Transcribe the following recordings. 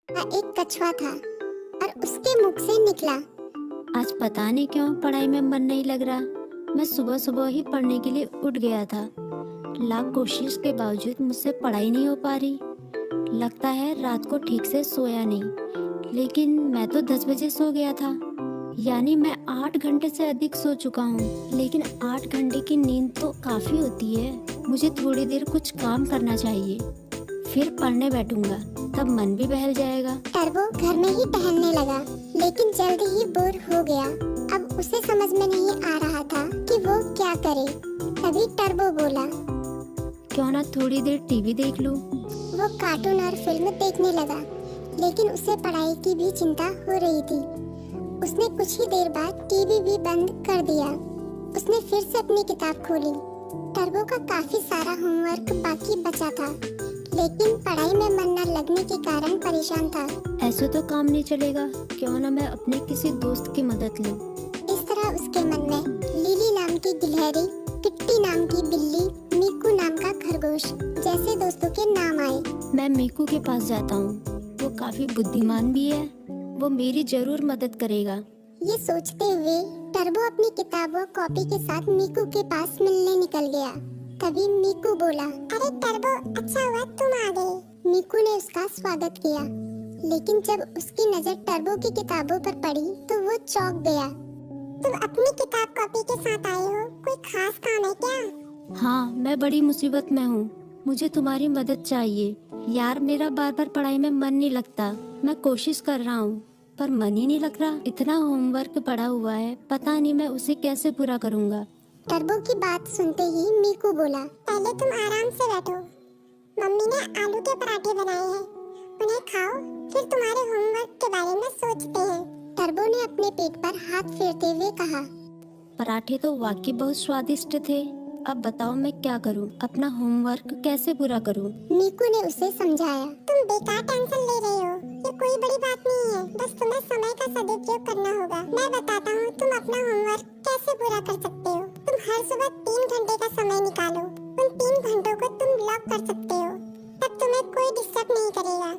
एक कछुआ था और उसके मुख से निकला। आज पता नहीं क्यों पढ़ाई में मन नहीं लग रहा। मैं सुबह सुबह ही पढ़ने के लिए उठ गया था। लाख कोशिश के बावजूद मुझसे पढ़ाई नहीं हो पा रही। लगता है रात को ठीक से सोया नहीं। लेकिन मैं तो 10 बजे सो गया था, यानी मैं 8 घंटे से अधिक सो चुका हूँ। लेकिन 8 घंटे की नींद तो काफी होती है। मुझे थोड़ी देर कुछ काम करना चाहिए, फिर पढ़ने बैठूंगा, तब मन भी बहल जाएगा। टर्बो घर में ही टहलने लगा, लेकिन जल्द ही बोर हो गया। अब उसे समझ में नहीं आ रहा था कि वो क्या करे। तभी टर्बो बोला, क्यों ना थोड़ी देर टीवी देख लूं। वो कार्टून और फिल्म देखने लगा, लेकिन उसे पढ़ाई की भी चिंता हो रही थी। उसने कुछ ही देर बाद टीवी भी बंद कर दिया। उसने फिर से अपनी किताब खोली। टर्बो का काफी सारा होमवर्क बाकी बचा था, लेकिन पढ़ाई में मन न लगने के कारण परेशान था। ऐसे तो काम नहीं चलेगा, क्यों ना मैं अपने किसी दोस्त की मदद लूं। इस तरह उसके मन में लिली नाम की गिलहरी, किट्टी नाम की बिल्ली, मीकू नाम का खरगोश जैसे दोस्तों के नाम आए। मैं मीकू के पास जाता हूँ, वो काफी बुद्धिमान भी है, वो मेरी जरूर मदद करेगा। ये सोचते हुए टर्बो अपनी किताब व कॉपी के साथ मीकू के पास मिलने निकल गया। तभी मीकू बोला, अरे टर्बो, अच्छा हुआ तुम आ गए। मीकू ने उसका स्वागत किया, लेकिन जब उसकी नजर टर्बो की किताबों पर पड़ी तो वो चौंक गया। तुम अपनी किताब कॉपी के साथ आए हो, कोई खास काम है क्या? हाँ, मैं बड़ी मुसीबत में हूँ, मुझे तुम्हारी मदद चाहिए। यार, मेरा बार बार पढ़ाई में मन नहीं लगता। मैं कोशिश कर रहा हूँ, पर मन ही नहीं लग रहा। इतना होमवर्क पड़ा हुआ है, पता नहीं मैं उसे कैसे पूरा करूँगा। टर्बो की बात सुनते ही मीकू बोला, पहले तुम आराम से बैठो। मम्मी ने आलू के पराठे बनाए हैं, उन्हें खाओ, फिर तुम्हारे होमवर्क के बारे में सोचते हैं। टर्बो ने अपने पेट पर हाथ फेरते हुए कहा, पराठे तो वाकई बहुत स्वादिष्ट थे। अब बताओ मैं क्या करूं? अपना होमवर्क कैसे पूरा करूं? मीकू ने उसे समझाया, तुम बेकार टेंशन ले रहे हो, ये कोई बड़ी बात नहीं है, बस तुम्हें समय का सदुपयोग करना होगा। मैं बताता हूँ तुम अपना होमवर्क कैसे पूरा कर सकते हो। तुम हर सुबह 3 घंटे का समय निकालो, उन 3 घंटों को तुम ब्लॉक कर सकते हो, तब तुम्हें कोई डिस्टर्ब नहीं करेगा।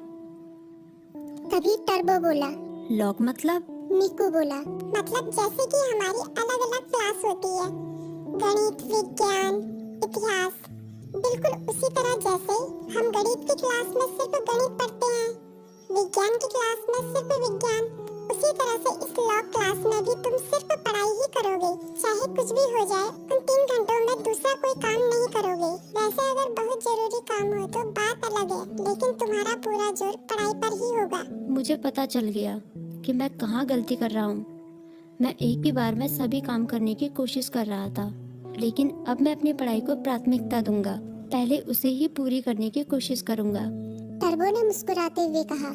तभी टर्बो बोला, लॉक मतलब? मीकू बोला, मतलब जैसे कि हमारी अलग अलग क्लास होती है, गणित, विज्ञान, इतिहास, बिल्कुल उसी तरह जैसे हम गणित की क्लास में सिर्फ गणित पढ़ते हैं, विज्ञान की क्लास में सिर्फ विज्ञान, उसी तरह से इस लॉ क्लास में भी तुम सिर्फ पढ़ाई ही करोगे। चाहे कुछ भी हो जाए, उन 3 घंटों में दूसरा कोई काम नहीं करोगे। वैसे अगर बहुत जरूरी काम हो तो बात अलग है, लेकिन तुम्हारा पूरा जोर पढ़ाई पर ही होगा। मुझे पता चल गया कि मैं कहाँ गलती कर रहा हूँ। मैं एक ही बार में सभी काम करने की कोशिश कर रहा था, लेकिन अब मैं अपनी पढ़ाई को प्राथमिकता दूंगा। पहले उसे ही पूरी करने की कोशिश करूंगा। टर्बो ने मुस्कुराते हुए कहा,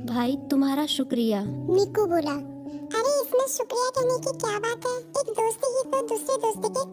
भाई तुम्हारा शुक्रिया। मीकू बोला, अरे इसमें शुक्रिया कहने की क्या बात है, एक दोस्त ही तो दूसरे दोस्त के